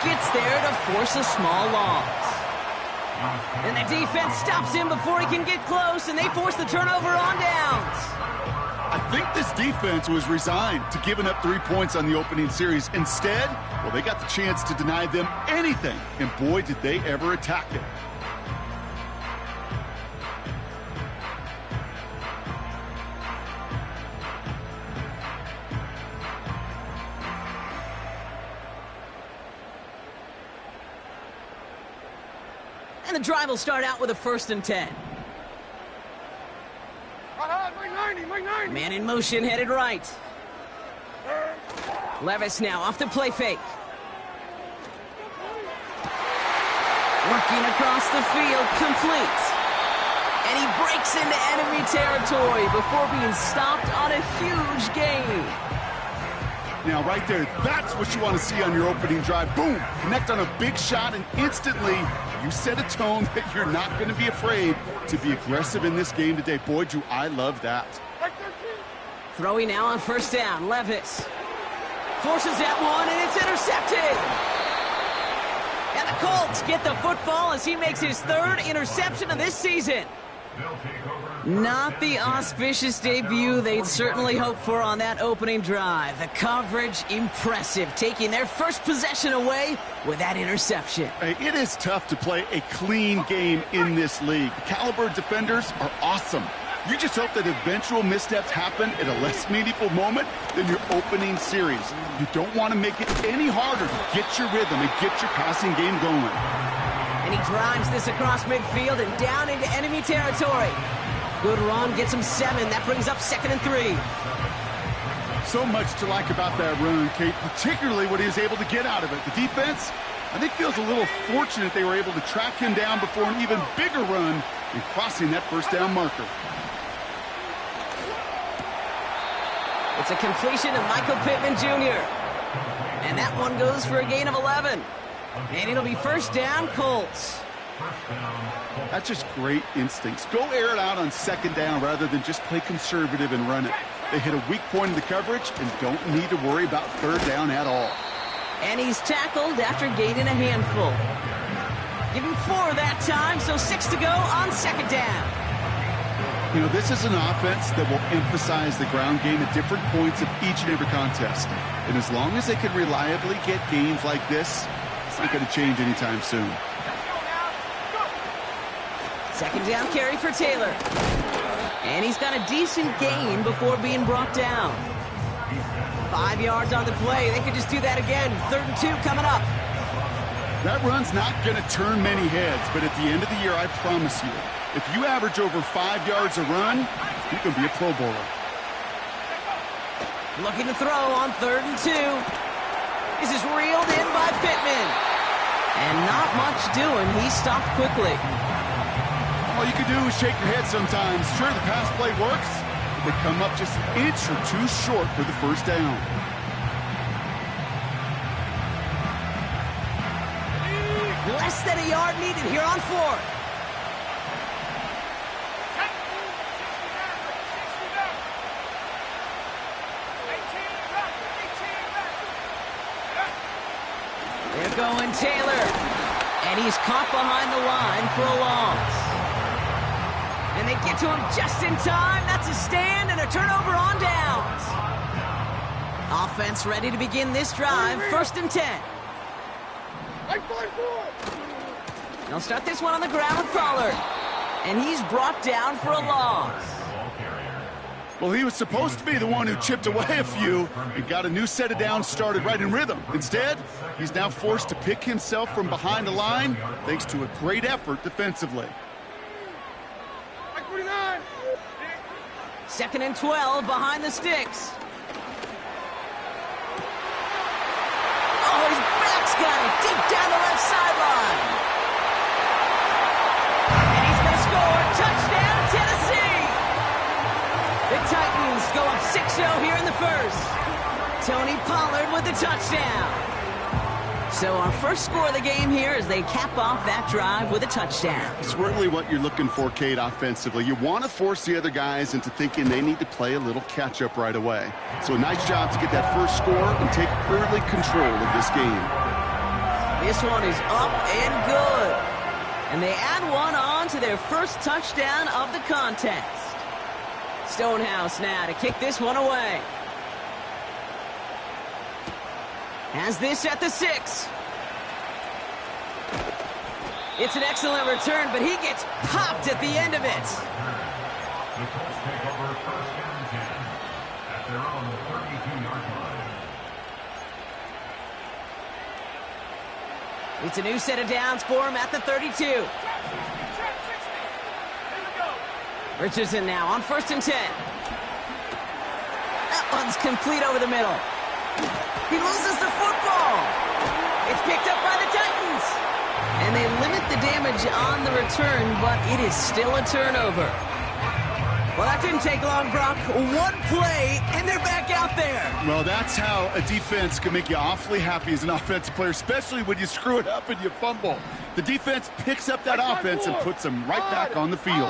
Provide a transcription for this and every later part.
gets there to force a small loss. And the defense stops him before he can get close, and they force the turnover on downs. I think this defense was resigned to giving up 3 points on the opening series. Instead, well, they got the chance to deny them anything, and boy, did they ever attack it. And the drive will start out with a 1st and 10. Man in motion, headed right. Levis now off the play fake. Working across the field, complete. And he breaks into enemy territory before being stopped on a huge gain. Now, right there, that's what you want to see on your opening drive. Boom! Connect on a big shot, and instantly you set a tone that you're not going to be afraid to be aggressive in this game today. Boy, do I love that. Throwing now on 1st down, Levis. Forces that one, and it's intercepted. And the Colts get the football as he makes his 3rd interception of this season. Not the auspicious debut they'd certainly hoped for on that opening drive. The coverage, impressive, taking their first possession away with that interception. Hey, it is tough to play a clean game in this league. The caliber of defenders are awesome. You just hope that eventual missteps happen at a less meaningful moment than your opening series. You don't want to make it any harder to get your rhythm and get your passing game going. And he drives this across midfield and down into enemy territory. Good run, gets him 7. That brings up 2nd and 3. So much to like about that run, Kate, particularly what he was able to get out of it. The defense, I think, feels a little fortunate they were able to track him down before an even bigger run in crossing that 1st down marker. It's a completion of Michael Pittman Jr. And that one goes for a gain of 11. And it'll be 1st down, Colts. That's just great instincts. Go air it out on 2nd down rather than just play conservative and run it. They hit a weak point in the coverage and don't need to worry about 3rd down at all. And he's tackled after gaining a handful. Give him 4 that time, so 6 to go on 2nd down. You know, this is an offense that will emphasize the ground game at different points of each and every contest. And as long as they can reliably get gains like this, it's not going to change anytime soon. 2nd down carry for Taylor. And he's got a decent gain before being brought down. 5 yards on the play. They could just do that again. 3rd and 2 coming up. That run's not going to turn many heads, but at the end of the year, I promise you, if you average over 5 yards a run, you can be a Pro Bowler. Looking to throw on 3rd and 2. This is reeled in by Pittman. And not much doing. He stopped quickly. All you can do is shake your head sometimes. Sure, the pass play works, but they come up just an inch or 2 short for the 1st down. Less than a yard needed here on 4th. They're going Taylor. And he's caught behind the line for a loss. And they get to him just in time. That's a stand and a turnover on downs. Offense ready to begin this drive. 1st and 10. They'll start this one on the ground with Pollard. And he's brought down for a loss. Well, he was supposed to be the one who chipped away a few and got a new set of downs started right in rhythm. Instead, he's now forced to pick himself from behind the line thanks to a great effort defensively. 2nd and 12 behind the sticks. Oh, his back's got it deep down the left sideline. And he's going to score. Touchdown, Tennessee. The Titans go up 6-0 here in the 1st. Tony Pollard with the touchdown. So our first score of the game here as they cap off that drive with a touchdown. It's really what you're looking for, Kate, offensively. You want to force the other guys into thinking they need to play a little catch-up right away. So a nice job to get that first score and take early control of this game. This one is up and good. And they add one on to their first touchdown of the contest. Stonehouse now to kick this one away. Has this at the 6. It's an excellent return, but he gets popped at the end of it. The Colts take over first and 10 at their own 32-yard line. It's a new set of downs for him at the 32. Richardson now on first and 10. That one's complete over the middle. He loses the football. It's picked up by the Titans. And they limit the damage on the return, but it is still a turnover. Well, that didn't take long, Brock. One play, and they're back out there. Well, that's how a defense can make you awfully happy as an offensive player, especially when you screw it up and you fumble. The defense picks up that offense and puts them right back on the field.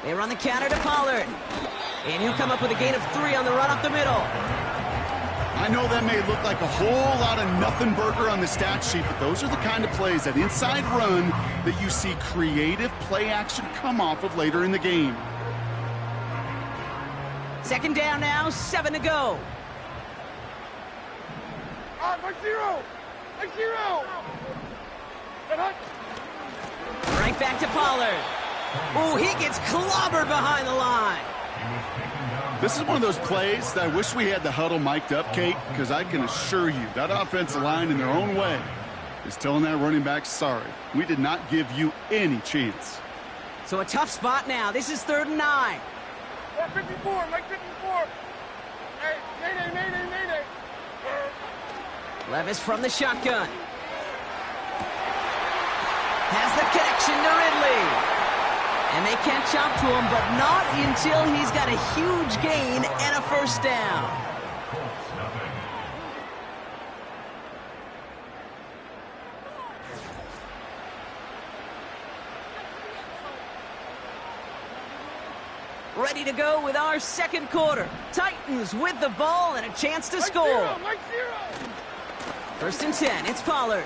They run the counter to Pollard. And he'll come up with a gain of 3 on the run up the middle. I know that may look like a whole lot of nothing burger on the stat sheet, but those are the kind of plays, that inside run, that you see creative play action come off of later in the game. Second down now, 7 to go. Right back to Pollard. Oh, he gets clobbered behind the line. This is one of those plays that I wish we had the huddle mic'd up, Kate, because I can assure you that offensive line in their own way is telling that running back, sorry, we did not give you any chance. So a tough spot now. This is 3rd and 9. 54, Mike 54. Hey, mayday. Levis from the shotgun. Has the connection to Ridley. And they catch up to him, but not until he's got a huge gain and a first down. Ready to go with our second quarter. Titans with the ball and a chance to score. First and 10, it's Pollard.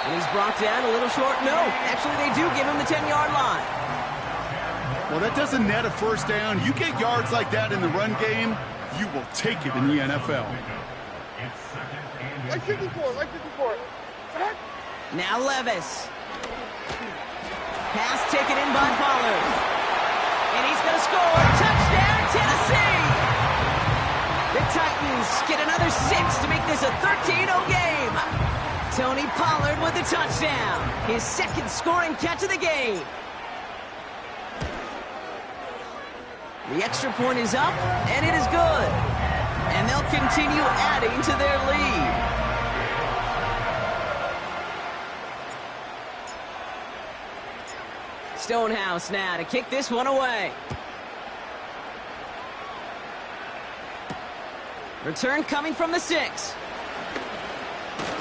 And he's brought down a little short. No, actually they do give him the 10-yard line. Well, that doesn't net a first down. You get yards like that in the run game, you will take it in the NFL. Like 54. Now Levis. Pass taken in by Pollard. And he's going to score. Touchdown, Tennessee! The Titans get another 6 to make this a 13-0 game. Tony Pollard with the touchdown. His second scoring catch of the game. The extra point is up, and it is good. And they'll continue adding to their lead. Stonehouse now to kick this one away. Return coming from the 6.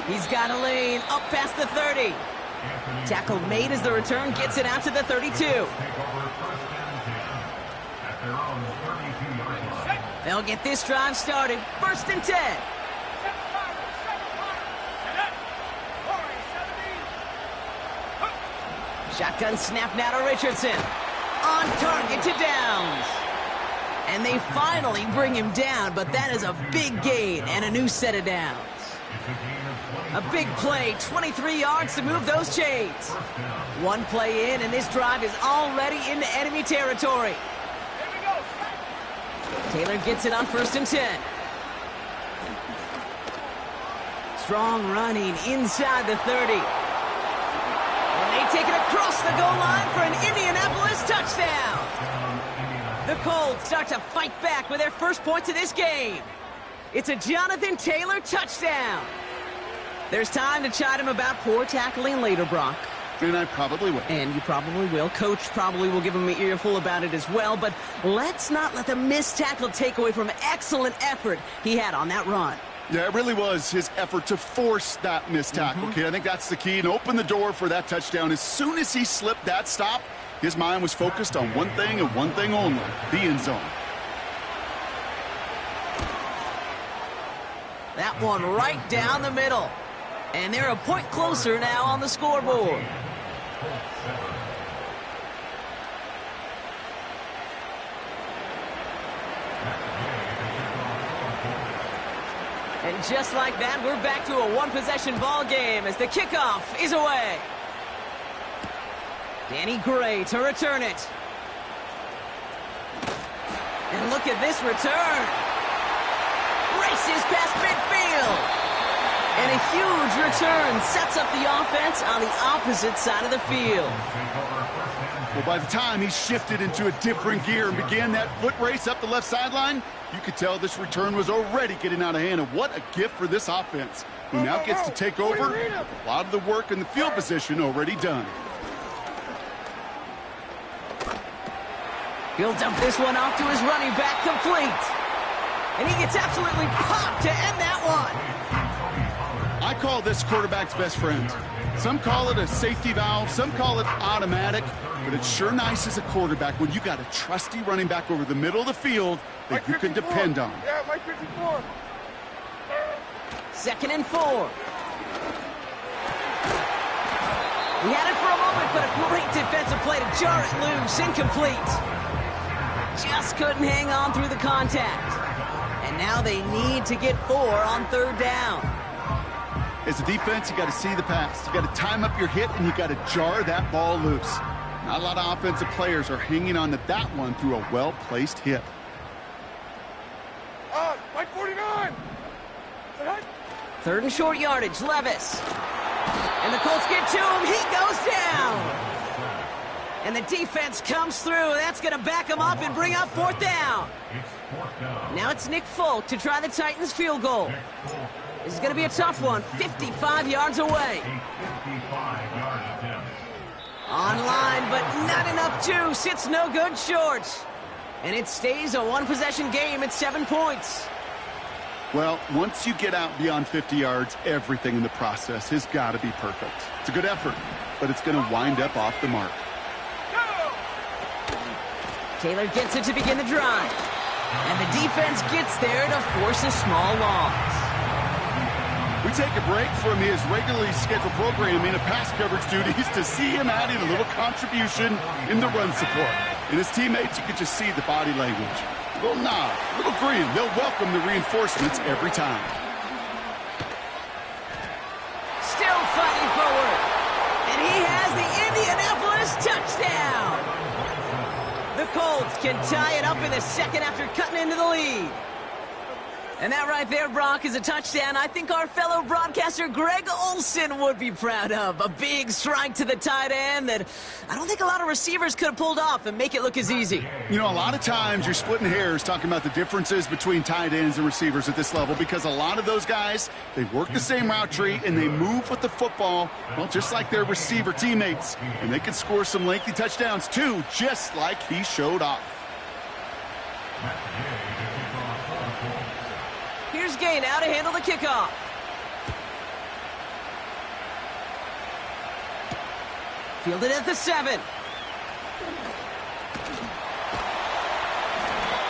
He's got a lane up past the 30. Tackle made as the return gets it out to the 32. They'll get this drive started. First and 10. Shotgun snap now to Richardson. On target to Downs. And they finally bring him down, but that is a big gain and a new set of downs. A big play, 23 yards to move those chains. One play in, and this drive is already into enemy territory. Taylor gets it on first and 10. Strong running inside the 30. And they take it across the goal line for an Indianapolis touchdown. The Colts start to fight back with their first points of this game. It's a Jonathan Taylor touchdown. There's time to chide him about poor tackling later, Brock. And I probably will. And you probably will. Coach probably will give him an earful about it as well. But let's not let the missed tackle take away from excellent effort he had on that run. Yeah, it really was his effort to force that missed tackle, kid. I think that's the key, and open the door for that touchdown. As soon as he slipped that stop, his mind was focused on one thing and one thing only, the end zone. That one right down the middle. And they're a point closer now on the scoreboard. And just like that, we're back to a one-possession ball game as the kickoff is away. Danny Gray to return it. And look at this return. Races past midfield. And a huge return sets up the offense on the opposite side of the field. Well, by the time he shifted into a different gear and began that foot race up the left sideline, you could tell this return was already getting out of hand. And what a gift for this offense, who now gets to take over with a lot of the work in the field position already done. He'll dump this one off to his running back, complete. And he gets absolutely popped to end that one. I call this quarterback's best friend. Some call it a safety valve, some call it automatic, but it's sure nice as a quarterback when you got a trusty running back over the middle of the field that you can depend on. Yeah, Mike 54. 2nd and 4. He had it for a moment, but a great defensive play to jar it loose. Incomplete. Just couldn't hang on through the contact. And now they need to get 4 on 3rd down. As a defense, you got to see the pass. You got to time up your hit, and you got to jar that ball loose. Not a lot of offensive players are hanging on to that one through a well-placed hit. Mike 49. 3rd and short yardage, Levis. And the Colts get to him. He goes down. And the defense comes through. That's going to back him up and bring up 4th down. Now it's Nick Folk to try the Titans field goal. This is going to be a tough one. 55 yards away. Online, but not enough juice. It's no good short. And it stays a one-possession game at 7 points. Well, once you get out beyond 50 yards, everything in the process has got to be perfect. It's a good effort, but it's going to wind up off the mark. Taylor gets it to begin the drive. And the defense gets there to force a small loss. We take a break from his regularly scheduled programming of pass coverage duties to see him adding a little contribution in the run support. And his teammates, you can just see the body language. A little nod, a little grin. They'll welcome the reinforcements every time. Still fighting forward. And he has the Indianapolis touchdown. The Colts can tie it up in the 2nd after cutting into the lead. And that right there, Brock, is a touchdown I think our fellow broadcaster Greg Olsen would be proud of. A big strike to the tight end that I don't think a lot of receivers could have pulled off and make it look as easy. You know, a lot of times you're splitting hairs talking about the differences between tight ends and receivers at this level because a lot of those guys, they work the same route tree and they move with the football, well, just like their receiver teammates. And they can score some lengthy touchdowns, too, just like he showed off. Here's Gay now to handle the kickoff. Fielded at the 7.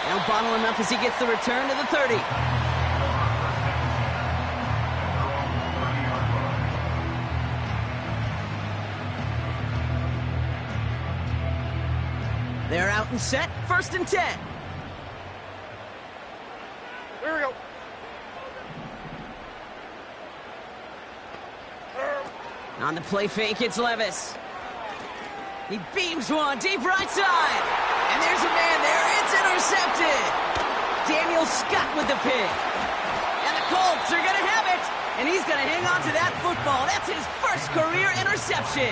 Now bottle him up as he gets the return to the 30. They're out and set. 1st and 10. Here we go. On the play fake, it's Levis. He beams one deep right side. And there's a man there. It's intercepted. Daniel Scott with the pick. And the Colts are going to have it. And he's going to hang on to that football. That's his first career interception.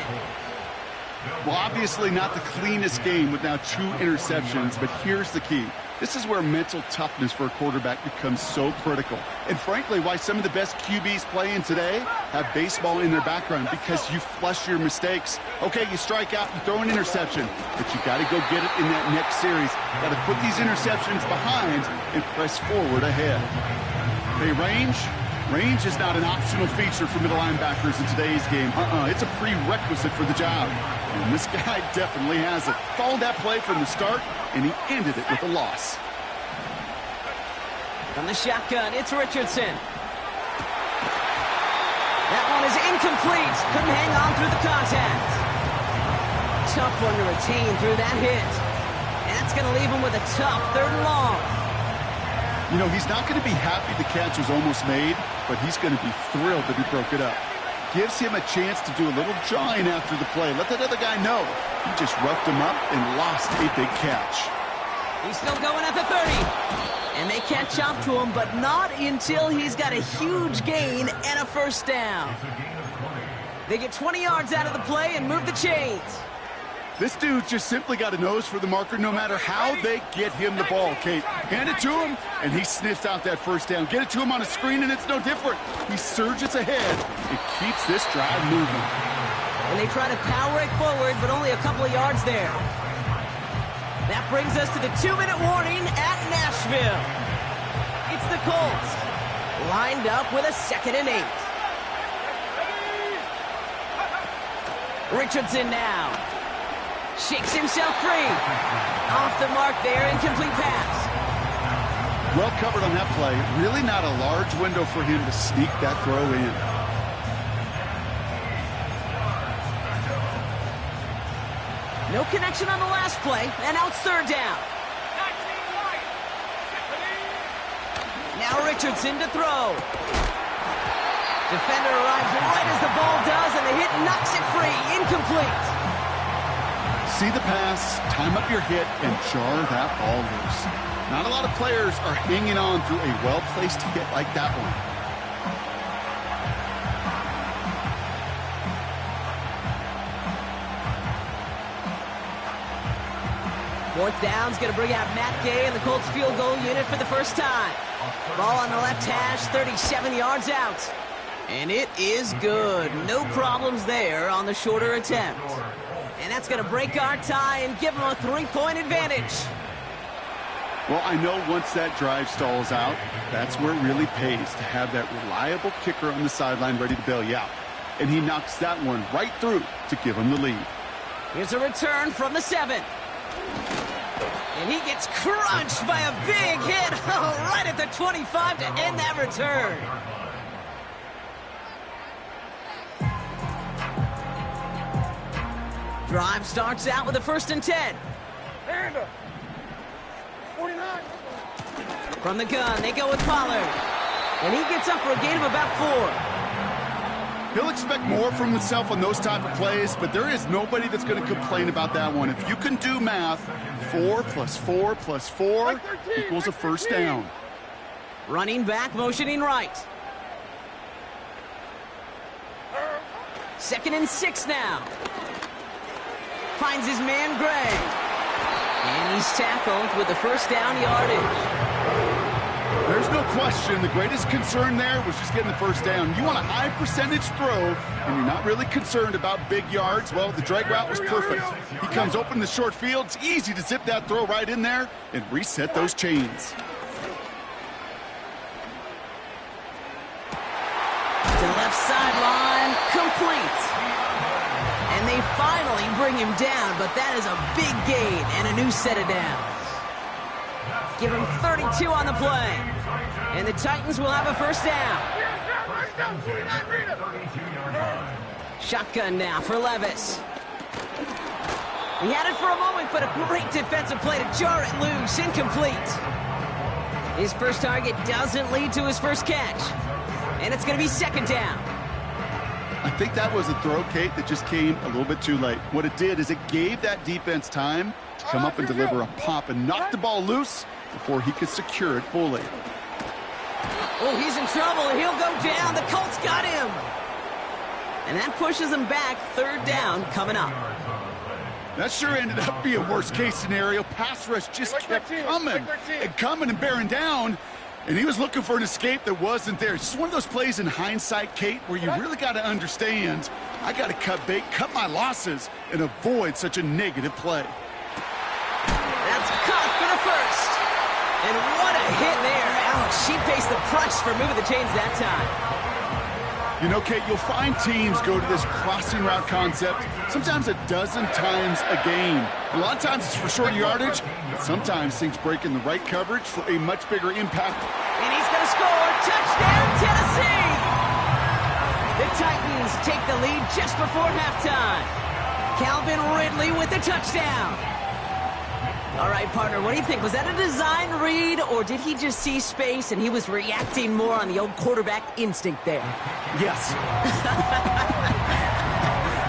Well, obviously not the cleanest game with now 2 interceptions, but here's the key. This is where mental toughness for a quarterback becomes so critical. And frankly, why some of the best QBs playing today have baseball in their background, because you flush your mistakes. Okay, you strike out, you throw an interception, but you got to go get it in that next series. Got to put these interceptions behind and press forward ahead. Hey, range? Range is not an optional feature for middle linebackers in today's game. It's a prerequisite for the job. And this guy definitely has it. Followed that play from the start, and he ended it with a loss. From the shotgun, it's Richardson. That one is incomplete. Couldn't hang on through the contact. Tough one to retain through that hit. And that's going to leave him with a tough 3rd and long. You know, he's not going to be happy the catch was almost made, but he's going to be thrilled that he broke it up. Gives him a chance to do a little jawing after the play. Let that other guy know. He just roughed him up and lost a big catch. He's still going at the 30. And they catch up to him, but not until he's got a huge gain and a 1st down. They get 20 yards out of the play and move the chains. This dude's just simply got a nose for the marker no matter how they get him the ball, Kate. Hand it to him, and he sniffs out that 1st down. Get it to him on a screen, and it's no different. He surges ahead and keeps this drive moving. And they try to power it forward, but only a couple of yards there. That brings us to the 2-minute warning at Nashville. It's the Colts, lined up with a 2nd and 8. Richardson now. Shakes himself free. Off the mark there, incomplete pass. Well covered on that play. Really not a large window for him to sneak that throw in. No connection on the last play, and now it's 3rd down. Now Richardson to throw. Defender arrives right as the ball does, and the hit knocks it free. Incomplete. See the pass, time up your hit, and jar that ball loose. Not a lot of players are hanging on through a well-placed hit like that one. 4th down's going to bring out Matt Gay and the Colts field goal unit for the 1st time. Ball on the left hash, 37 yards out. And it is good. No problems there on the shorter attempt. And that's going to break our tie and give them a 3-point advantage. Well, I know once that drive stalls out, that's where it really pays to have that reliable kicker on the sideline ready to bail you out. And he knocks that one right through to give him the lead. Here's a return from the 7. And he gets crunched by a big hit right at the 25 to end that return. Drive starts out with a 1st and 10. And 49. From the gun, they go with Pollard. And he gets up for a gain of about 4. He'll expect more from himself on those type of plays, but there is nobody that's going to complain about that one. If you can do math, 4 plus 4 plus 4 equals a 1st down. Running back, motioning right. 2nd and 6 now. Finds his man, Gray. And he's tackled with the 1st down yardage. There's no question the greatest concern there was just getting the 1st down. You want a high percentage throw, and you're not really concerned about big yards. Well, the drag route was perfect. He comes open the short field. It's easy to zip that throw right in there and reset those chains. To left sideline, complete. And they finally bring him down, but that is a big gain and a new set of downs. Give him 32 on the play. And the Titans will have a 1st down. Shotgun now for Levis. He had it for a moment, but a great defensive play to jar it loose. Incomplete. His 1st target doesn't lead to his 1st catch. And it's going to be 2nd down. I think that was a throw, Kate, that just came a little bit too late. What it did is it gave that defense time to come up and deliver a pop and knock the ball loose before he could secure it fully. Oh, he's in trouble. He'll go down. The Colts got him. And that pushes him back. 3rd down coming up. That sure ended up being a worst-case scenario. Pass rush just kept coming and coming and bearing down. And he was looking for an escape that wasn't there. It's just one of those plays in hindsight, Kate, where you really got to understand, I got to cut bait, cut my losses, and avoid such a negative play. That's caught for the 1st. And what a hit there. Ouch, she faced the price for moving the chains that time. You know, Kate, you'll find teams go to this crossing route concept sometimes a dozen times a game. A lot of times it's for short yardage, but sometimes things break in the right coverage for a much bigger impact. And he's going to score. Touchdown, Tennessee! The Cardinals take the lead just before halftime. Calvin Ridley with the touchdown. All right, partner, what do you think? Was that a design read, or did he just see space and he was reacting more on the old quarterback instinct there? Yes.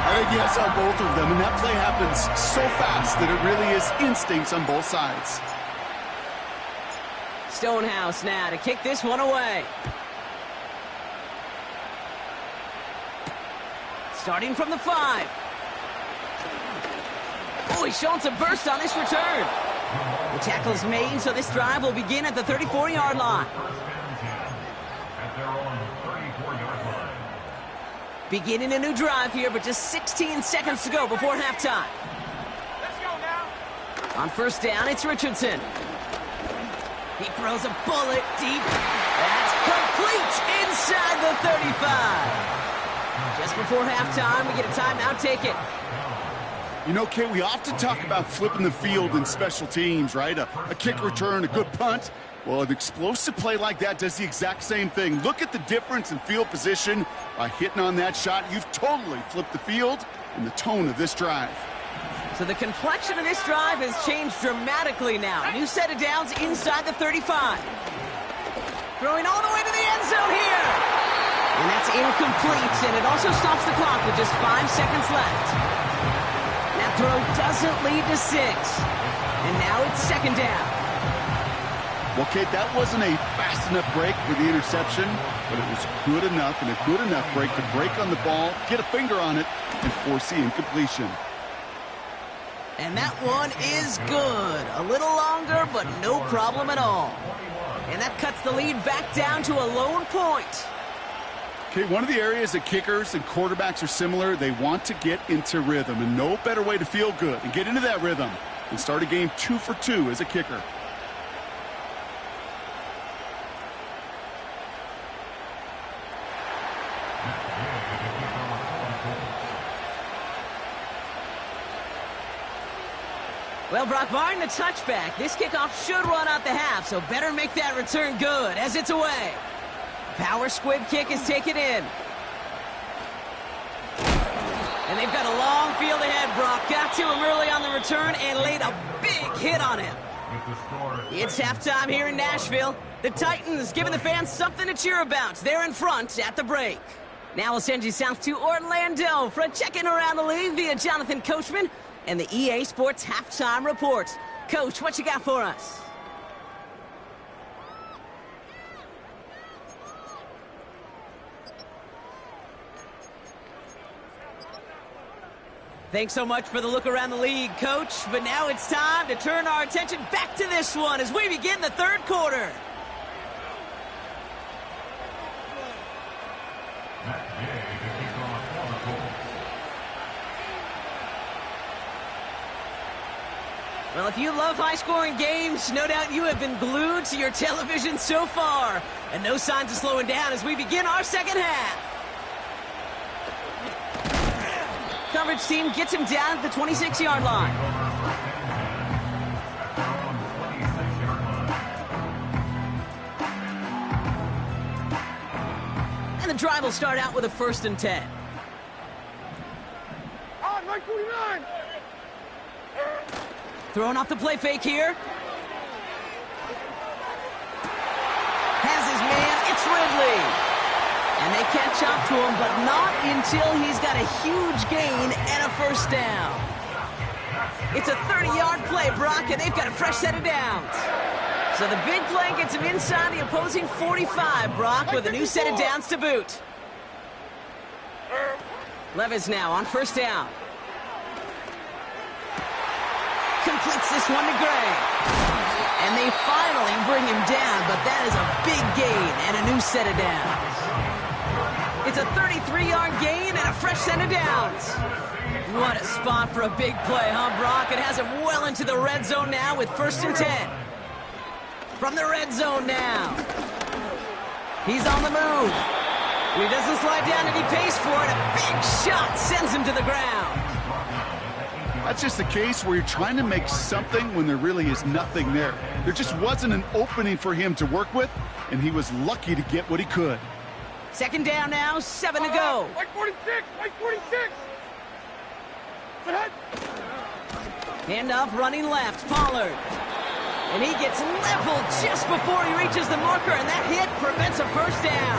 I think yes on both of them, and that play happens so fast that it really is instincts on both sides. Stonehouse now to kick this one away. Starting from the 5. Oh, he's showing some burst on this return. The tackle's made, so this drive will begin at the 34-yard line. Beginning a new drive here, but just 16 seconds to go before halftime. Let's go now. On first down, it's Richardson. He throws a bullet deep. That's complete inside the 35. Just before halftime, we get a timeout. Take it. You know, Kate, we often talk about flipping the field in special teams, right? A kick return, a good punt. Well, an explosive play like that does the exact same thing. Look at the difference in field position. By hitting on that shot, you've totally flipped the field and the tone of this drive. So the complexion of this drive has changed dramatically now. New set of downs inside the 35. Throwing all the way to the end zone here. And that's incomplete, and it also stops the clock with just 5 seconds left. That throw doesn't lead to 6. And now it's second down. Well, Kate, that wasn't a fast enough break for the interception, but it was good enough and a good enough break to break on the ball, get a finger on it, and force the incompletion. And that one is good. A little longer, but no problem at all. And that cuts the lead back down to a lone point. Okay, one of the areas that kickers and quarterbacks are similar, they want to get into rhythm, and no better way to feel good and get into that rhythm than start a game 2 for 2 as a kicker. Well, Brock, barring the touchback, this kickoff should run out the half, so better make that return good as it's away. Power squib kick is taken in. And they've got a long field ahead, Brock. Got to him early on the return and laid a big hit on him. It's halftime here in Nashville. The Titans giving the fans something to cheer about. They're in front at the break. Now we'll send you south to Orlando for a check-in around the league via Jonathan Coachman and the EA Sports Halftime Report. Coach, what you got for us? Thanks so much for the look around the league, Coach. But now it's time to turn our attention back to this one as we begin the third quarter. Well, if you love high-scoring games, no doubt you have been glued to your television so far. And no signs of slowing down as we begin our second half. Coverage team gets him down at the 26-yard line. And the drive will start out with a 1st and 10. On 949. Throwing off the play fake here. Has his man, it's Ridley. And they catch up to him, but not until he's got a huge gain and a 1st down. It's a 30-yard play, Brock, and they've got a fresh set of downs. So the big play gets him inside the opposing 45, Brock, with a new set of downs to boot. Levis now on 1st down. Completes this one to Gray. And they finally bring him down, but that is a big gain and a new set of downs. It's a 33-yard gain and a fresh set of downs. What a spot for a big play, huh, Brock? It has him well into the red zone now with 1st and 10. From the red zone now. He's on the move. He doesn't slide down and he pays for it. A big shot sends him to the ground. That's just a case where you're trying to make something when there really is nothing there. There just wasn't an opening for him to work with, and he was lucky to get what he could. Second down now, 7 to go. Like 46, like 46. Ahead. Handoff running left, Pollard. And he gets leveled just before he reaches the marker, and that hit prevents a first down.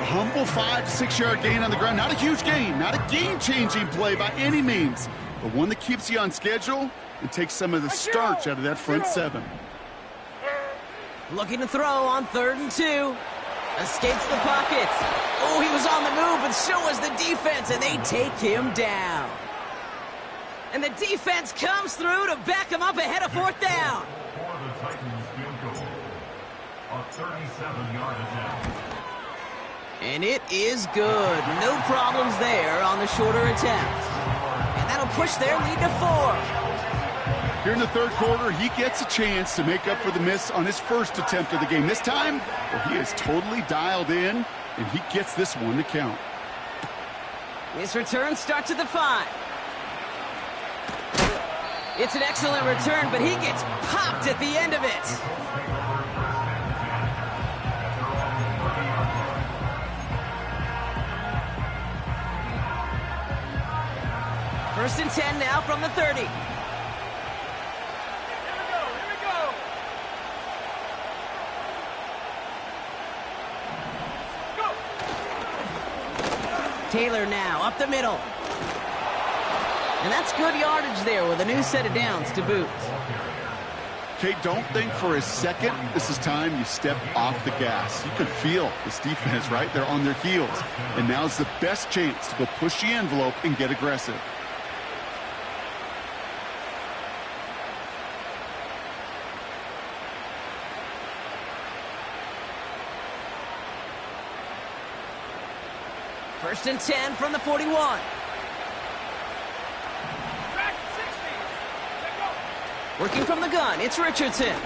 A humble 5 to 6 yard gain on the ground. Not a huge gain, not a game-changing play by any means, but one that keeps you on schedule and takes some of the starch out of that front 7. Looking to throw on 3rd and 2. Escapes the pocket. Oh, he was on the move, but so was the defense, and they take him down. And the defense comes through to back him up ahead of 4th down. For the Titans field goal. A 37-yard attempt. And it is good. No problems there on the shorter attempt. And that'll push their lead to 4. Here in the 3rd quarter, he gets a chance to make up for the miss on his first attempt of the game. This time, well, he is totally dialed in, and he gets this one to count. This return starts at the 5. It's an excellent return, but he gets popped at the end of it. First and 10 now from the 30. Taylor now up the middle. And that's good yardage there with a new set of downs to boot. Okay, don't think for a second this is time you step off the gas. You can feel this defense, right? They're on their heels. And now's the best chance to go push the envelope and get aggressive. First and 10 from the 41. Back 60. Let go. Working from the gun, it's Richardson.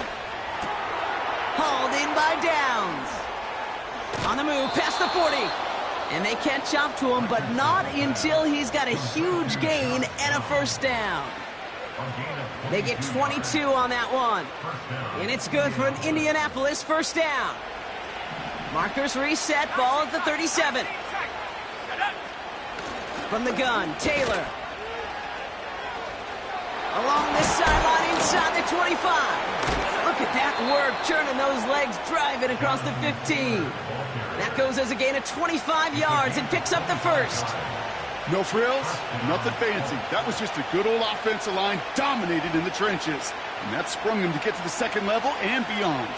Hauled in by Downs. On the move, past the 40. And they catch up to him, but not until he's got a huge gain and a first down. They get 22 on that one. And it's good for an Indianapolis first down. Markers reset, ball at the 37. From the gun, Taylor. Along this sideline inside the 25. Look at that work, turning those legs, driving across the 15. That goes as a gain of 25 yards and picks up the first. No frills, nothing fancy. That was just a good old offensive line dominated in the trenches. And that sprung them to get to the second level and beyond.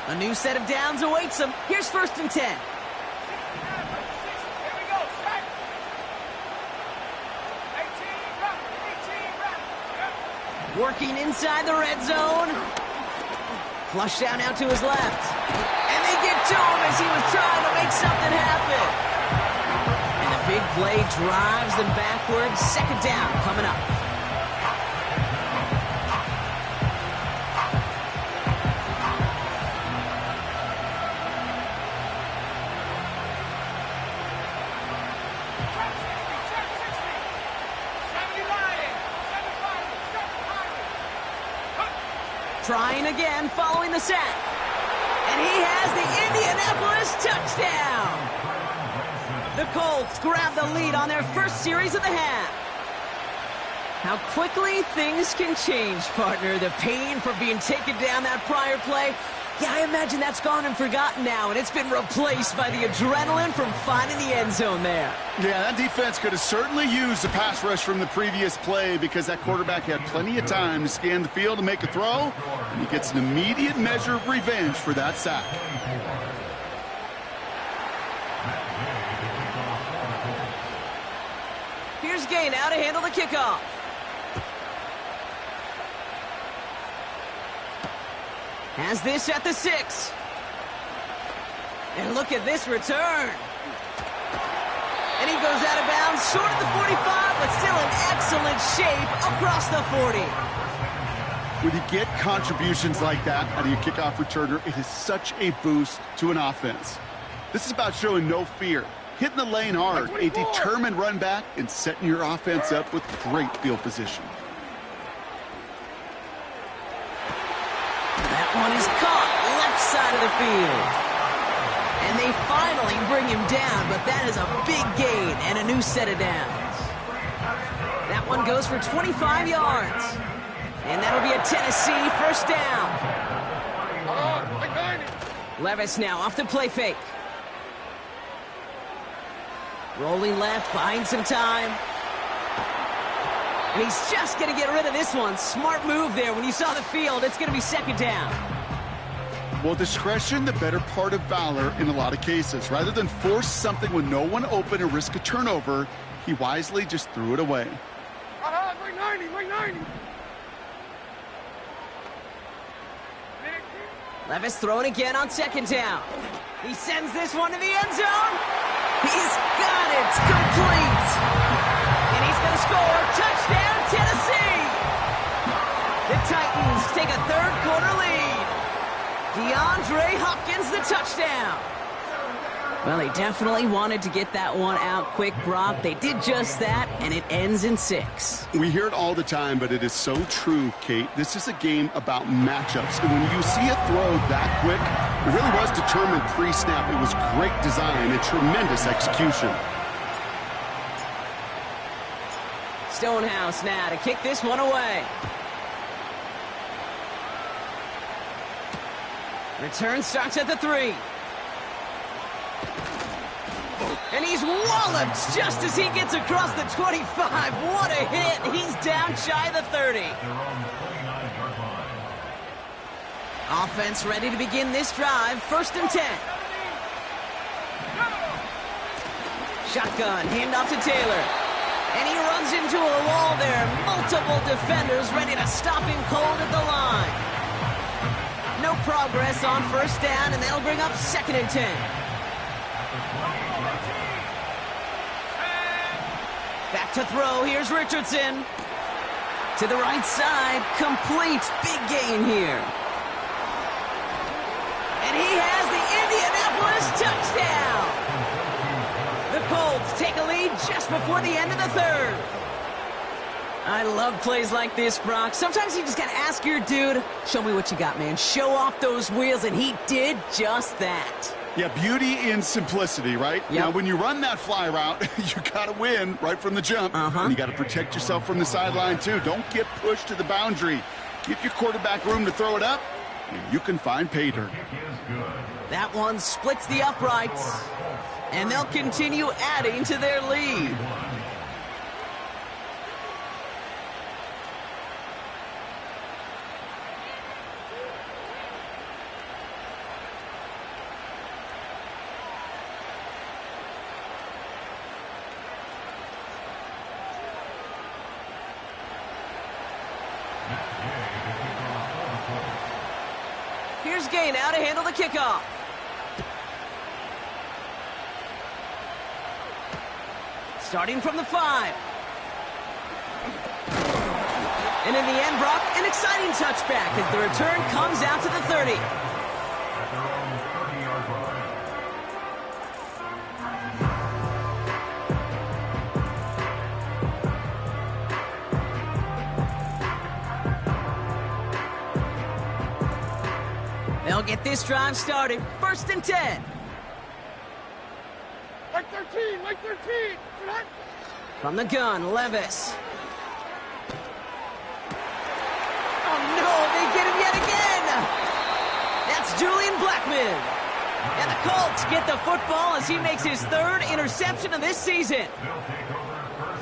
A new set of downs awaits them. Here's first and 10. Here we go. Strike. 18 rep. 18 rep. Working inside the red zone. Flush down out to his left. And they get to him as he was trying to make something happen. And a big play drives them backwards. Second down coming up. Trying again following the sack. And he has the Indianapolis touchdown. The Colts grab the lead on their first series of the half. How quickly things can change, partner. The pain for being taken down that prior play. Yeah, I imagine that's gone and forgotten now, and it's been replaced by the adrenaline from finding the end zone there. Yeah, that defense could have certainly used the pass rush from the previous play because that quarterback had plenty of time to scan the field and make a throw, and he gets an immediate measure of revenge for that sack. Here's Gay now to handle the kickoff. Has this at the 6. And look at this return. And he goes out of bounds, short of the 45, but still in excellent shape across the 40. When you get contributions like that out of your kickoff returner, it is such a boost to an offense. This is about showing no fear, hitting the lane hard, a determined run back, and setting your offense up with great field position. That one is caught left side of the field. And they finally bring him down, but that is a big gain and a new set of downs. That one goes for 25 yards. And that'll be a Tennessee first down. Levis now off the play fake. Rolling left, buying some time. And he's just going to get rid of this one. Smart move there. When you saw the field, it's going to be second down. Well, discretion, the better part of valor in a lot of cases. Rather than force something with no one open and risk a turnover, he wisely just threw it away. Right 90, right 90. Levis throwing again on second down. He sends this one to the end zone. He's got it. Complete. And he's going to score. Touchdown, Tennessee. The Titans take a third quarter lead. DeAndre Hopkins, the touchdown. Well, they definitely wanted to get that one out quick, Brock. They did just that, and it ends in 6. We hear it all the time, but it is so true, Kate. This is a game about matchups. And when you see a throw that quick, it really was determined pre-snap. It was great design and tremendous execution. Stonehouse now to kick this one away. Return starts at the 3. And he's walloped just as he gets across the 25. What a hit. He's down shy of the 30. Offense ready to begin this drive. First and 10. Shotgun, handoff to Taylor. And he runs into a wall there. Multiple defenders ready to stop him cold at the line. No progress on first down, and that'll bring up second and 10. Back to throw. Here's Richardson. To the right side. Complete. Big gain here. And he has the Indianapolis touchdown. The Colts take a lead just before the end of the third. I love plays like this, Brock. Sometimes you just got to ask your dude, show me what you got, man. Show off those wheels, and he did just that. Yeah, beauty in simplicity, right? Yep. Now, when you run that fly route, you got to win right from the jump. And you got to protect yourself from the sideline, too. Don't get pushed to the boundary. Give your quarterback room to throw it up, and you can find pay dirt. That one splits the uprights, and they'll continue adding to their lead. Here's Gay now to handle the kickoff. Starting from the 5. And in the end, Brock, an exciting touchback as the return comes out to the 30. They'll get this drive started. First and 10. Like 13, like 13. From the gun, Levis. Oh, no, they get him yet again. That's Julian Blackman. And the Colts get the football as he makes his 3rd interception of this season.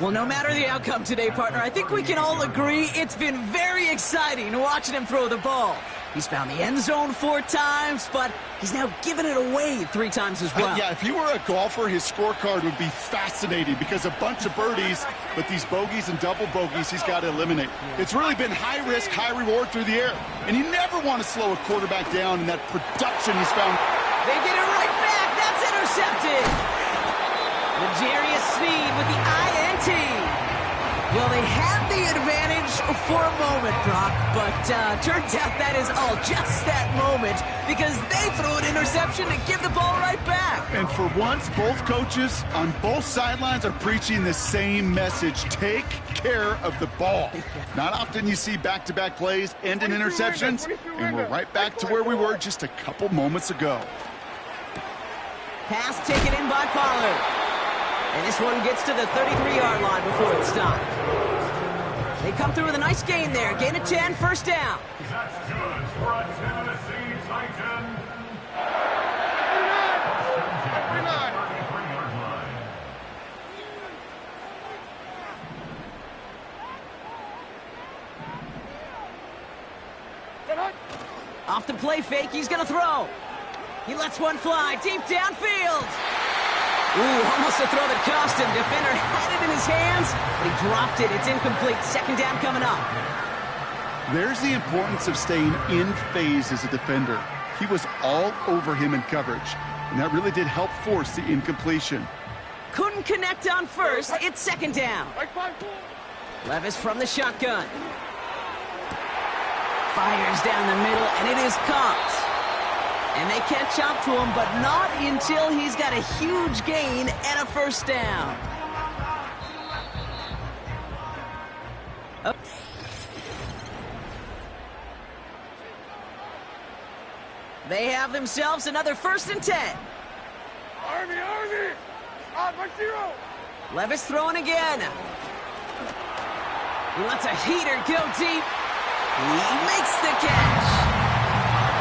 Well, no matter the outcome today, partner, I think we can all agree it's been very exciting watching him throw the ball. He's found the end zone 4 times, but he's now given it away 3 times as well. Yeah, if he were a golfer, his scorecard would be fascinating because a bunch of birdies, but these bogeys and double bogeys he's got to eliminate. It's really been high risk, high reward through the air, and you never want to slow a quarterback down in that production he's found. They get it right back. That's intercepted. L'Jarius Sneed with the INT. Well, they had the advantage for a moment, Brock, but turns out that is all just that moment because they throw an interception and give the ball right back. And for once, both coaches on both sidelines are preaching the same message. Take care of the ball. Not often you see back-to-back plays end in interceptions, and we're right back to where we were just a couple moments ago. Pass taken in by Pollard. And this one gets to the 33-yard line before it's stopped. They come through with a nice gain there. Gain of 10, first down. That's good for a Tennessee Titan. 33-yard line. Off the play fake, he's going to throw. He lets one fly deep downfield. Ooh, almost a throw that cost him. Defender had it in his hands, but he dropped it. It's incomplete. Second down coming up. There's the importance of staying in phase as a defender. He was all over him in coverage, and that really did help force the incompletion. Couldn't connect on first. It's second down. Levis from the shotgun. Fires down the middle, and it is caught. And they catch up to him, but not until he's got a huge gain and a first down. Oh. They have themselves another 1st and 10. Army! Mark 0! Levis throwing again. He lets a heater go deep. He makes the catch.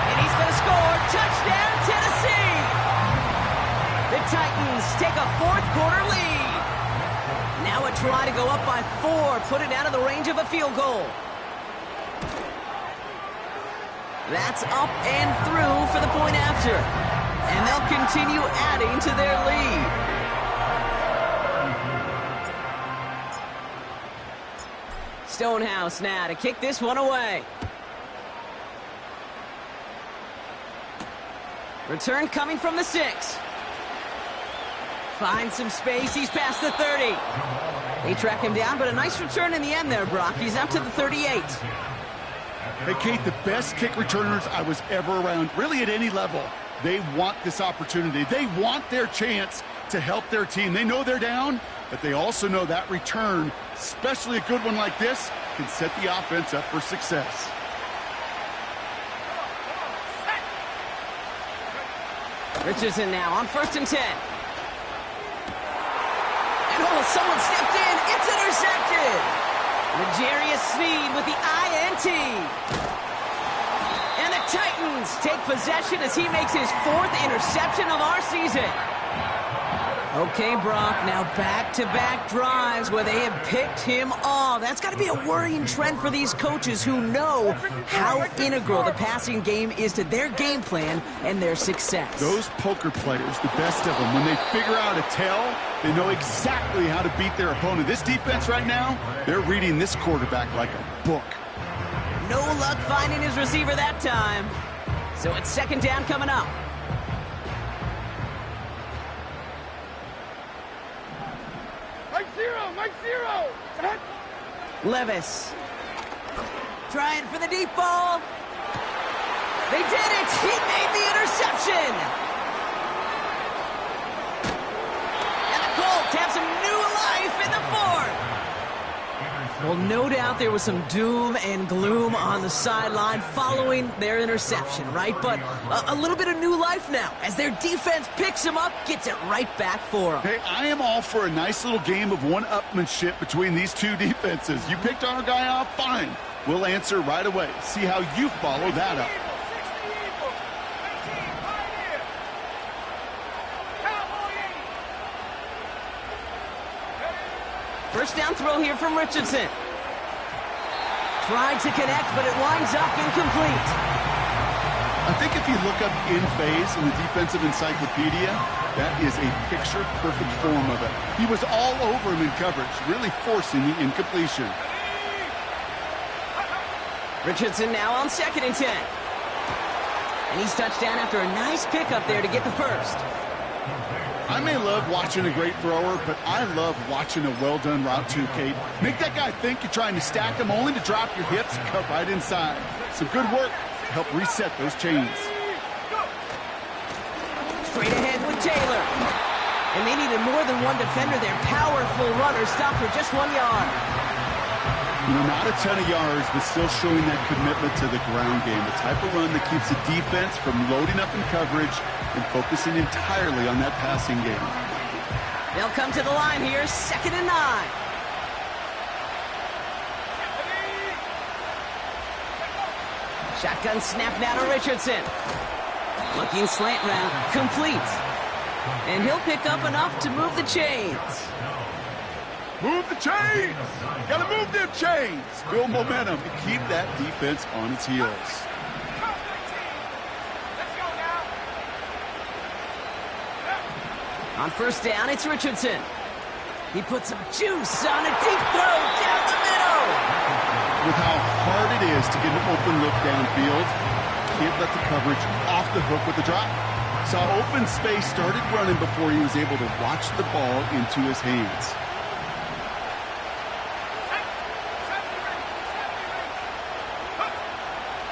And he's going to score. Touchdown, Tennessee! The Titans take a 4th-quarter lead. Now a try to go up by 4, put it out of the range of a field goal. That's up and through for the point after. And they'll continue adding to their lead. Stonehouse now to kick this one away. Return coming from the 6. Finds some space. He's past the 30. They track him down, but a nice return in the end there, Brock. He's up to the 38. Hey, Kate, the best kick returners I was ever around, really at any level, they want this opportunity. They want their chance to help their team. They know they're down, but they also know that return, especially a good one like this, can set the offense up for success. Richardson now on 1st and 10. And oh, someone stepped in. It's intercepted. L'Jarius Sneed with the INT. And the Titans take possession as he makes his 4th interception of our season. Okay, Brock, now back-to-back drives where they have picked him off. That's got to be a worrying trend for these coaches who know how integral the passing game is to their game plan and their success. Those poker players, the best of them, when they figure out a tell, they know exactly how to beat their opponent. This defense right now, they're reading this quarterback like a book. No luck finding his receiver that time. So it's second down coming up. Mike 0! Levis. Trying for the deep ball. They did it! He made the interception! And the Colts have some new life in the 4th. Well, no doubt there was some doom and gloom on the sideline following their interception, right? But a little bit of new life now as their defense picks him up, gets it right back for them. Hey, I am all for a nice little game of one-upmanship between these two defenses. You picked our guy off, fine. We'll answer right away. See how you follow that up. First down throw here from Richardson. Tried to connect, but it winds up incomplete. I think if you look up in phase in the defensive encyclopedia, that is a picture-perfect form of it. He was all over him in coverage, really forcing the incompletion. Richardson now on 2nd and 10. And he's touched down after a nice pickup there to get the first. I may love watching a great thrower, but I love watching a well-done route too, Kate. Make that guy think you're trying to stack him only to drop your hips and cut right inside. Some good work to help reset those chains. Straight ahead with Taylor. And they needed more than one defender. Their powerful runner stopped for just 1 yard. You know, not a ton of yards, but still showing that commitment to the ground game. The type of run that keeps the defense from loading up in coverage and focusing entirely on that passing game. They'll come to the line here, 2nd and 9. Shotgun snap now to Richardson. Looking slant route, complete. And he'll pick up enough to move the chains. Move the chains! Gotta move them chains! Build momentum and keep that defense on its heels. On 1st down, it's Richardson. He puts some juice on a deep throw down the middle. With how hard it is to get an open look downfield, can't let the coverage off the hook with the drop. Saw open space, started running before he was able to watch the ball into his hands.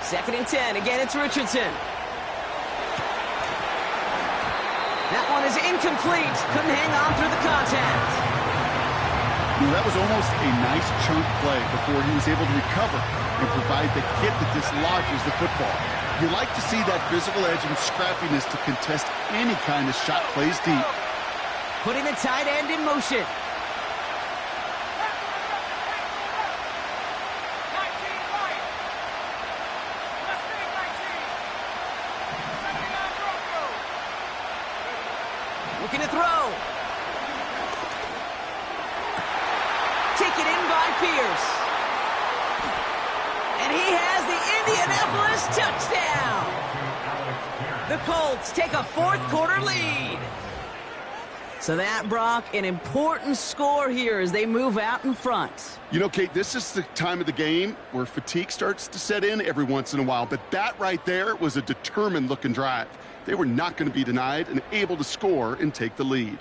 Second and 10. Again, it's Richardson. That one is incomplete. Couldn't hang on through the contact. Well, that was almost a nice chunk play before he was able to recover and provide the hit that dislodges the football. You like to see that physical edge and scrappiness to contest any kind of shot plays deep. Putting the tight end in motion. Looking to throw. Taken in by Pierce. And he has the Indianapolis touchdown. The Colts take a 4th quarter lead. So that, Brock, an important score here as they move out in front. You know, Kate, this is the time of the game where fatigue starts to set in every once in a while. But that right there was a determined-looking drive. They were not going to be denied and able to score and take the lead.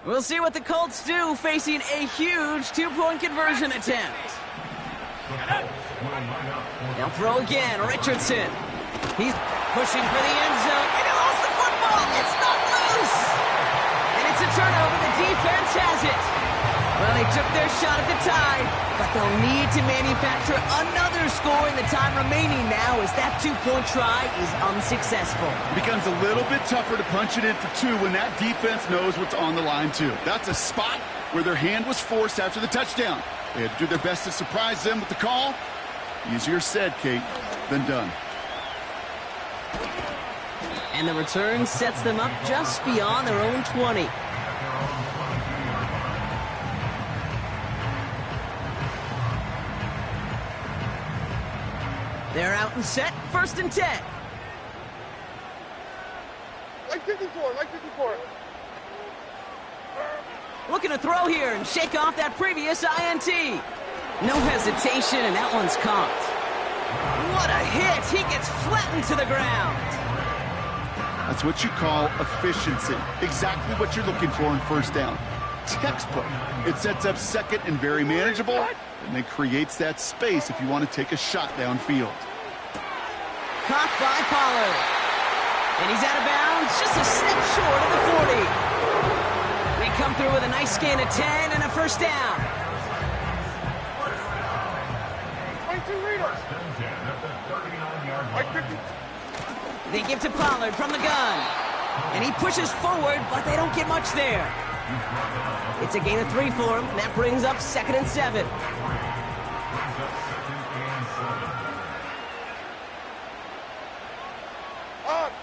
We'll see what the Colts do facing a huge 2-point conversion attempt. They'll throw again. Richardson. He's pushing for the end zone. And he lost the football. It's not loose. And it's a turnover. The defense has it. Well, they took their shot at the tie, but they'll need to manufacture another score in the time remaining now as that 2-point try is unsuccessful. It becomes a little bit tougher to punch it in for 2 when that defense knows what's on the line, too. That's a spot where their hand was forced after the touchdown. They had to do their best to surprise them with the call. Easier said, Kate, than done. And the return sets them up just beyond their own 20. They're out and set, 1st and 10. Like 54, like 54. Looking to throw here and shake off that previous INT. No hesitation, and that one's caught. What a hit! He gets flattened to the ground. That's what you call efficiency. Exactly what you're looking for in 1st down. Textbook. It sets up 2nd and very manageable, and then creates that space if you want to take a shot downfield. Caught by Pollard. And he's out of bounds, just a step short of the 40. We come through with a nice gain of 10 and a 1st down. 22 readers. Like 50. They give to Pollard from the gun. And he pushes forward, but they don't get much there. It's a gain of 3 for him, and that brings up 2nd and 7.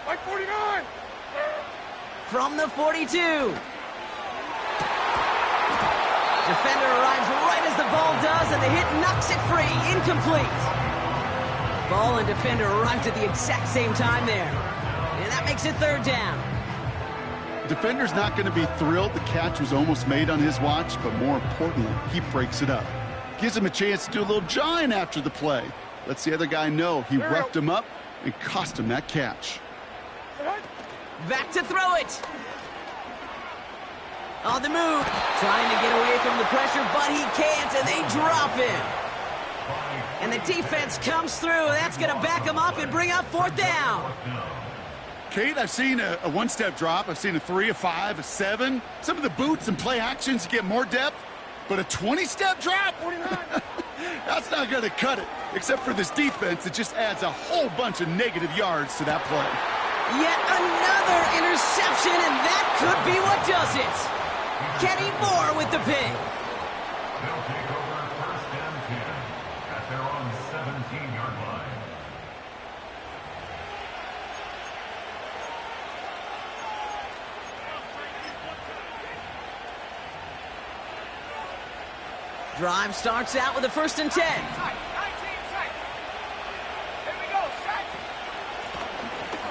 Like 49. From the 42. Defender arrives right as the ball does, and the hit knocks it free. Incomplete. Ball and defender arrived at the exact same time there. And that makes it 3rd down. Defender's not going to be thrilled the catch was almost made on his watch, but more importantly, he breaks it up. Gives him a chance to do a little jawing after the play. Lets the other guy know he roughed him up and cost him that catch. Back to throw it. On the move. Trying to get away from the pressure, but he can't, and they drop him. And the defense comes through. That's going to back him up and bring up 4th down. Kate, I've seen a one-step drop. I've seen a 3, a 5, a 7. Some of the boots and play actions get more depth, but a 20-step drop? That's not going to cut it. Except for this defense, it just adds a whole bunch of negative yards to that play. Yet another interception, and that could be what does it. Kenny Moore with the pick. They'll take over 1st and 10 at their own 17-yard line. Drive starts out with a 1st and 10.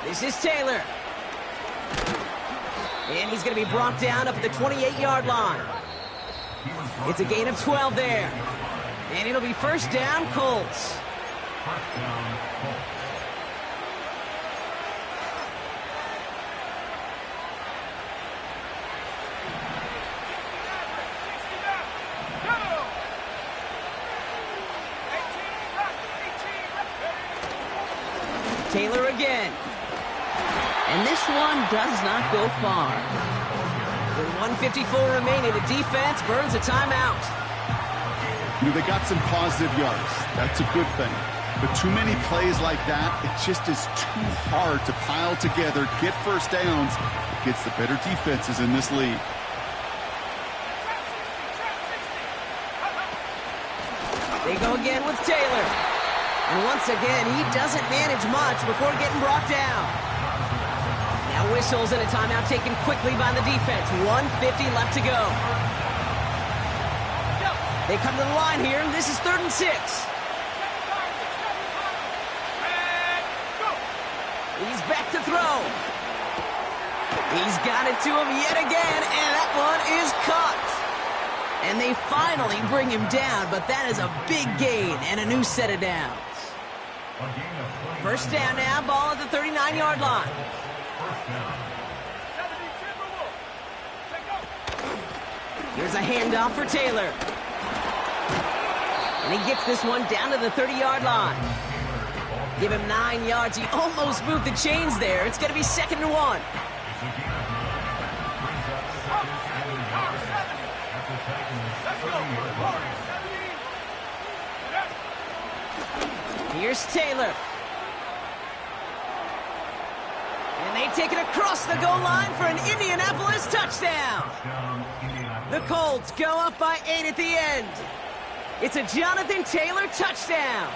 This is Taylor. And he's going to be brought down up at the 28-yard line. It's a gain of 12 there. And it'll be 1st down, Colts. 1st down, Colts. Taylor again. And this one does not go far. With 1:54 remaining, the defense burns a timeout. You know, they got some positive yards. That's a good thing. But too many plays like that, it just is too hard to pile together, get 1st downs against the better defenses in this league. They go again with Taylor. And once again, he doesn't manage much before getting brought down. Now whistles and a timeout taken quickly by the defense. 1:50 left to go. They come to the line here, and this is 3rd and 6. He's back to throw. He's got it to him yet again, and that one is caught. And they finally bring him down, but that is a big gain and a new set of downs. 1st down now, ball at the 39-yard line. Here's a handoff for Taylor. And he gets this one down to the 30-yard line. Give him 9 yards. He almost moved the chains there. It's going to be 2nd and 1. Here's Taylor. And they take it across the goal line for an Indianapolis touchdown. The Colts go up by 8 at the end. It's a Jonathan Taylor touchdown.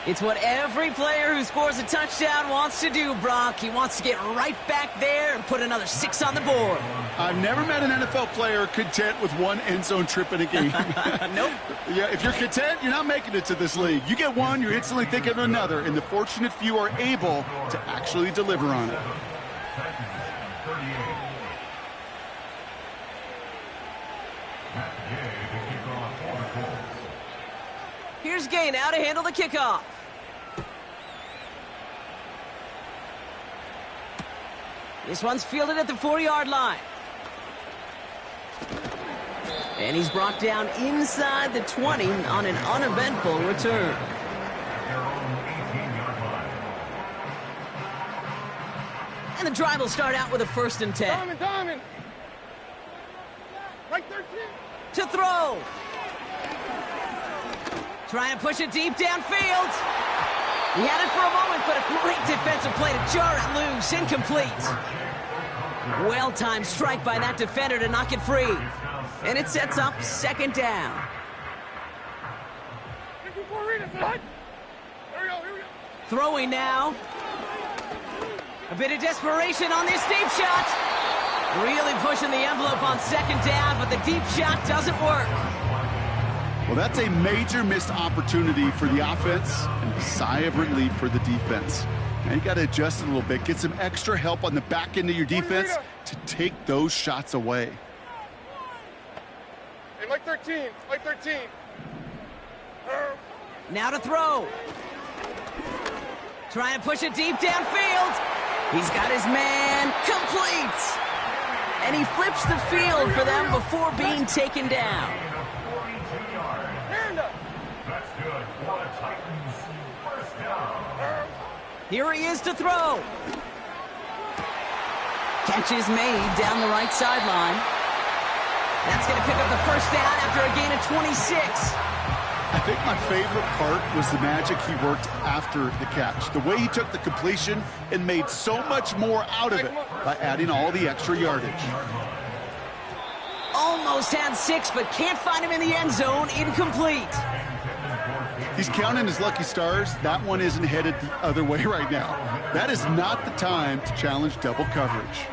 It's what every player who scores a touchdown wants to do, Brock. He wants to get right back there and put another 6 on the board. I've never met an NFL player content with one end zone trip in a game. Nope. Yeah, if you're content, you're not making it to this league. You get one, you're instantly thinking of another, and the fortunate few are able to actually deliver on it. Here's Gay now to handle the kickoff. This one's fielded at the 4-yard line. And he's brought down inside the 20 on an uneventful return. And the drive will start out with a 1st and 10. Diamond. Right 13. To throw. Trying to push it deep downfield. He had it for a moment, but a great defensive play to jar it loose. Incomplete. Well-timed strike by that defender to knock it free. And it sets up 2nd down. Throwing now. A bit of desperation on this deep shot. Really pushing the envelope on 2nd down, but the deep shot doesn't work. Well, that's a major missed opportunity for the offense and a sigh of relief for the defense. Now you got to adjust a little bit, get some extra help on the back end of your defense to take those shots away. Hey, Mike 13, Mike 13. Now to throw. Trying to push it deep downfield. He's got his man complete. And he flips the field for them before being taken down. That's good for the Titans. First down. Here he is to throw. Catch is made down the right sideline. That's going to pick up the first down after a gain of 26. I think my favorite part was the magic he worked after the catch. The way he took the completion and made so much more out of it by adding all the extra yardage. Almost had 6, but can't find him in the end zone. Incomplete. He's counting his lucky stars. That one isn't headed the other way right now. That is not the time to challenge double coverage.